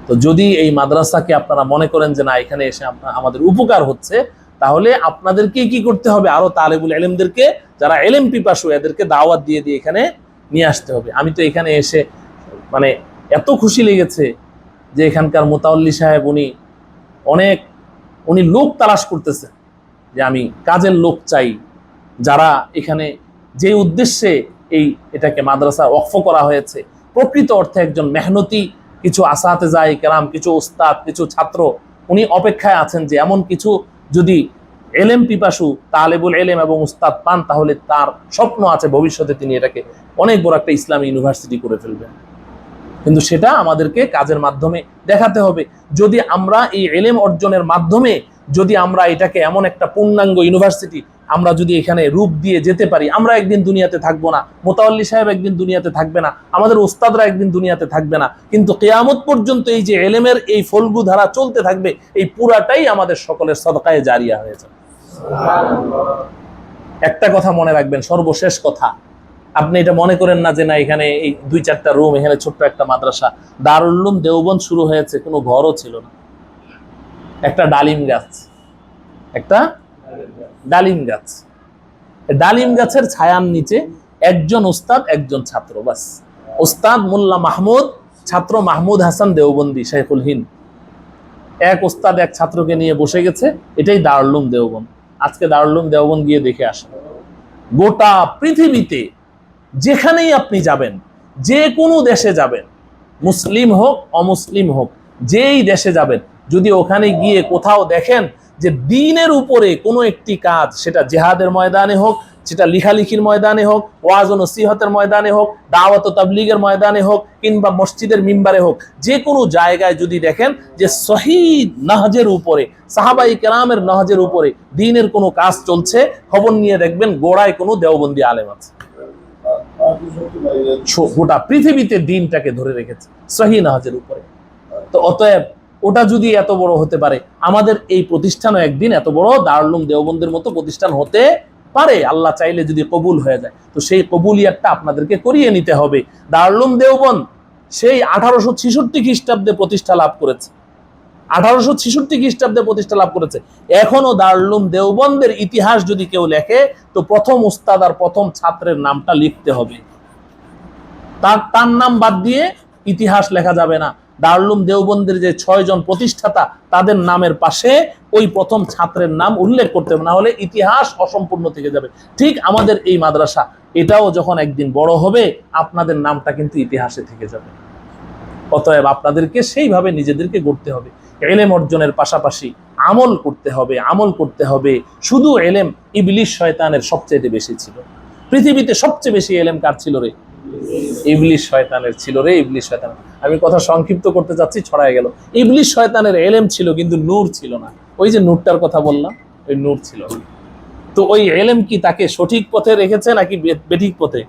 তো যদি এই মাদ্রাসাকে আপনারা মনে করেন যে না, এখানে এসে আমাদের উপকার হচ্ছে, তাহলে আপনাদেরকে কি করতে হবে? আরো তালেবুল ইলমদেরকে, যারা ইলম পিপাসু, এদেরকে দাওয়াত দিয়ে দিয়ে এখানে নিয়ে আসতে হবে। আমি তো এখানে এসে মানে এত খুশি লেগেছে যে এখানকার মোতাওয়াল্লি সাহেব উনি লোক তালাশ করতেছে যে আমি কাজের লোক চাই, যারা এখানে যে উদ্দেশ্যে এটাকে মাদ্রাসা ওয়াকফ করা হয়েছে, প্রকৃত অর্থে একজন মেহনতি কিছু আসাতেজায়ে কেরাম, কিছু উস্তাদ, কিছু ছাত্র উনি অপেক্ষায় আছেন যে এমন কিছু যদি এলেম পিপাসু তালেবুল ইলম এবং উস্তাদ পান, তাহলে তার স্বপ্ন আছে ভবিষ্যতে তিনি এটাকে অনেক বড় একটা ইসলামী ইউনিভার্সিটি করে ফেলবেন। কিন্তু সেটা আমাদেরকে কাজের মাধ্যমে দেখাতে হবে। যদি আমরা এই ইলম অর্জনের মাধ্যমে যদি আমরা এটাকে এমন একটা পূর্ণাঙ্গ ইউনিভার্সিটি আমরা যদি এখানে রূপ দিয়ে যেতে পারি, আমরা একদিন দুনিয়াতে থাকবো না, মোতাওয়াল্লি সাহেব একদিন দুনিয়াতে থাকবে না, আমাদের উস্তাদরা একদিন দুনিয়াতে থাকবে না, কিন্তু কিয়ামত পর্যন্ত এই যে ইলমের এই ফলগু ধারা চলতে থাকবে, এই পুরাটাই আমাদের সকলের সদকায়ে জারিয়া হয়ে যাবে। একটা কথা মনে রাখবেন, সর্বশেষ কথা, আপনি এটা মনে করেন না যে না এখানে এই 2-4টা রুম, এখানে ছোট্ট একটা মাদ্রাসা। দারুল উলুম দেওবন্দ শুরু হয়েছে, কোনো ঘরও ছিল না, একটা ডালিম গাছ, একটা ডালিম গাছ, ডালিম গাছের ছায়ার নিচে একজন উস্তাদ, একজন ছাত্র, বাস। উস্তাদ মোল্লা মাহমুদ, ছাত্র মাহমুদ হাসান দেওবন্দি শেখুল হিন্দ। এক উস্তাদ এক ছাত্রকে নিয়ে বসে গেছে, এটাই দারুল উলুম দেওবন্দ। আজকে দারুল উলুম দেওবন্দ গিয়ে দেখে আসেন, গোটা পৃথিবীতে যেখানেই আপনি যাবেন, যে কোনো দেশে যাবেন, মুসলিম হোক অমুসলিম হোক, যেই দেশে যাবেন, যদি ওখানে গিয়ে কোথাও দেখেন যে দ্বীনের উপরে কোনো একটি কাজ, সেটা জিহাদের ময়দানে হোক, সেটা লিখালিখির ময়দানে হোক, ওয়াজ ও নসিহতের ময়দানে হোক, দাওয়াত ও তাবলীগের ময়দানে হোক, কিংবা মসজিদের মিম্বারে হোক, যে কোনো জায়গায় যদি দেখেন যে সহিহ নাহজের উপরে, সাহাবায়ে কেরামের নাহজের উপরে দ্বীনের কোনো কাজ চলছে, খবর নিয়ে দেখবেন গোড়ায় কোনো দেওবন্দি আলেম আছে। গোটা পৃথিবীতে দ্বীনটাকে ধরে রেখেছে সহিহ নাহজের উপরে। তো অতএব ওটা যদি এত বড় হতে পারে, আমাদের এই প্রতিষ্ঠানও একদিন এত বড় দারুল উলুম দেওবন্দের মতো প্রতিষ্ঠান হতে পারে, আল্লাহ চাইলে যদি কবুল হয়ে যায়। তো সেই কবুলিয়াতটা আপনাদেরকে করিয়ে নিতে হবে। দারুল উলুম দেওবন্দ সেই 1866 খ্রিস্টাব্দে প্রতিষ্ঠা লাভ করেছে। 1866 খ্রিস্টাব্দে প্রতিষ্ঠা লাভ করেছে। এখনো দারুল উলুম দেওবন্দের ইতিহাস যদি কেউ লেখে তো প্রথম উস্তাদ আর প্রথম ছাত্রের নামটা লিখতে হবে, তার নাম বাদ দিয়ে ইতিহাস লেখা যাবে না। দারুল উলুম দেওবন্দের যে 6 জন প্রতিষ্ঠাতা তাদের নামের পাশে ওই প্রথম ছাত্রের নাম উল্লেখ করতে হবে, না হলে ইতিহাস অসম্পূর্ণ থেকে যাবে। ঠিক আমাদের এই মাদ্রাসা, এটাও যখন একদিন বড় হবে আপনাদের নামটা কিন্তু ইতিহাসে থেকে যাবে। অতএব আপনাদেরকে সেইভাবে নিজেদেরকে গড়তে হবে। এলেম অর্জনের পাশাপাশি আমল করতে হবে, আমল করতে হবে। শুধু এলেম ইবলিস শয়তানের সবচেয়ে বেশি ছিল। পৃথিবীতে সবচেয়ে বেশি এলেম কার ছিল রে? ইবলিস শয়তানের ছিল রে, ইবলিস শয়তান। আমি কথা সংক্ষিপ্ত করতে যাচ্ছি, ছড়ায় গেল। ইবলিস শয়তানের এলেম ছিল কিন্তু নূর ছিল না। ওই যে নূরটার কথা বললাম, ওই নূর ছিল না। তো ওই এলেম কি তাকে সঠিক পথে রেখেছে নাকি বেঠিক পথে?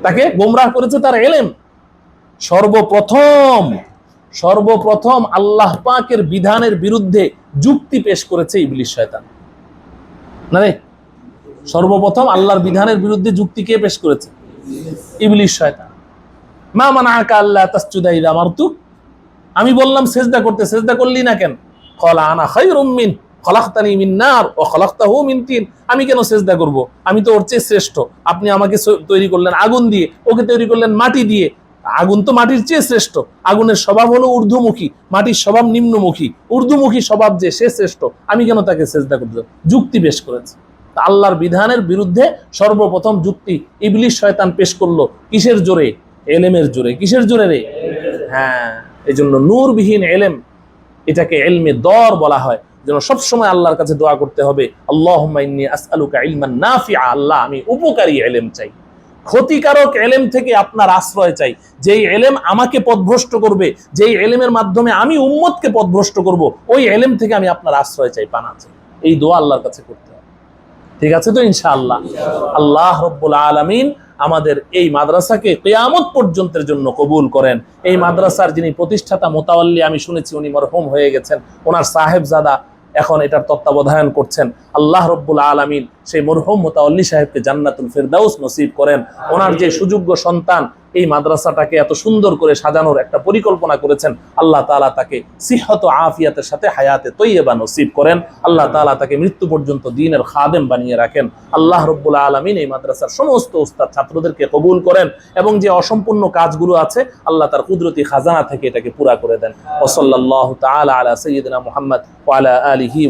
তাকে গোমরাহ করেছে তার এলেম। সর্বপ্রথম আল্লাহ পাকের বিধানের বিরুদ্ধে যুক্তি পেশ করেছে ইবলিস শয়তান। না রে, সর্বপ্রথম আল্লাহর বিধানের বিরুদ্ধে যুক্তি কে পেশ করেছে? ইবলিস শয়তান। মা মানাআকা আল্লা তাসজুদা ইযা আমারতুক, আমি বললাম সেজদা করতে, সেজদা করলি না কেন? ক্বালা আনা খায়রুম মিন খলাকতানি মিন নার ওয়া খলাকতাহু মিন তিন, আমি কেন সেজদা করব? আমি তো ওর চেয়ে শ্রেষ্ঠ। আপনি আমাকে তৈরি করলেন আগুন দিয়ে, ওকে তৈরি করলেন মাটি দিয়ে। আগুন তো মাটির চেয়ে শ্রেষ্ঠ। আগুনের স্বভাব হলো ঊর্ধ্বমুখী, মাটির স্বভাব নিম্নমুখী। ঊর্ধ্বমুখী স্বভাব যে, সে শ্রেষ্ঠ, আমি কেন তাকে সেজদা করতে? যুক্তি পেশ করেছে। আল্লাহর বিধানের বিরুদ্ধে সর্বপ্রথম যুক্তি ইবলিস শয়তান পেশ করলো। কিসের জোরে? এলেমের জোরে। কিসের জোরে রে? হ্যাঁ, এই জন্য নূরবিহীন এলেম, এটাকে ইলমে দর বলা হয়। যেন সবসময় আল্লাহর কাছে দোয়া করতে হবে, আল্লাহুম্মা ইন্নী আসআলুকা ইলমান নাফিআ, আল্লাহ আমি উপকারী এলেম চাই, ক্ষতিকারক এলেম থেকে আপনার আশ্রয় চাই। যেই এলেম আমাকে পথভ্রষ্ট করবে, যেই এলেমের মাধ্যমে আমি উম্মতকে পথভ্রষ্ট করব, ওই এলেম থেকে আমি আপনার আশ্রয় চাই, পানা চাই। এই দোয়া আল্লাহর কাছে করতে হবে। ঠিক আছে তো ইনশাআল্লাহ? আল্লাহ রাব্বুল আলামিন আমাদের এই মাদ্রাসাকে কিয়ামত পর্যন্তের জন্য কবুল করেন। এই মাদ্রাসার যিনি প্রতিষ্ঠাতা মোতাওয়াল্লি, আমি শুনেছি উনি মরহুম হয়ে গেছেন, ওনার সাহেবজাদা এখন এটার তত্ত্বাবধান করছেন। আল্লাহ রাব্বুল আলামিন সেই মরহুম মোতাওয়াল্লি সাহেবকে জান্নাতুল ফেরদাউস নসিব করেন। ওনার যে সুযোগ্য সন্তান এই মাদ্রাসাটাকে এত সুন্দর করে সাজানোর একটা পরিকল্পনা করেছেন, আল্লাহ তাআলা তাকে সিহত ও আফিয়াতের সাথে হায়াতে তৈয়বা নসিব করেন। আল্লাহ তাআলা তাকে মৃত্যু পর্যন্ত দ্বীনের খাদেম বানিয়ে রাখেন। আল্লাহ রাব্বুল আলামিন এই মাদ্রাসার সমস্ত উস্তাদ ছাত্রদেরকে কবুল করেন এবং যে অসম্পূর্ণ কাজগুলো আছে আল্লাহ তার কুদরতি খাজানা থেকে এটাকে পুরা করে দেন। ওয়া সাল্লাল্লাহু তাআলা আলা সাইয়্যিদিনা মুহাম্মদ ওয়া আলা আলিহি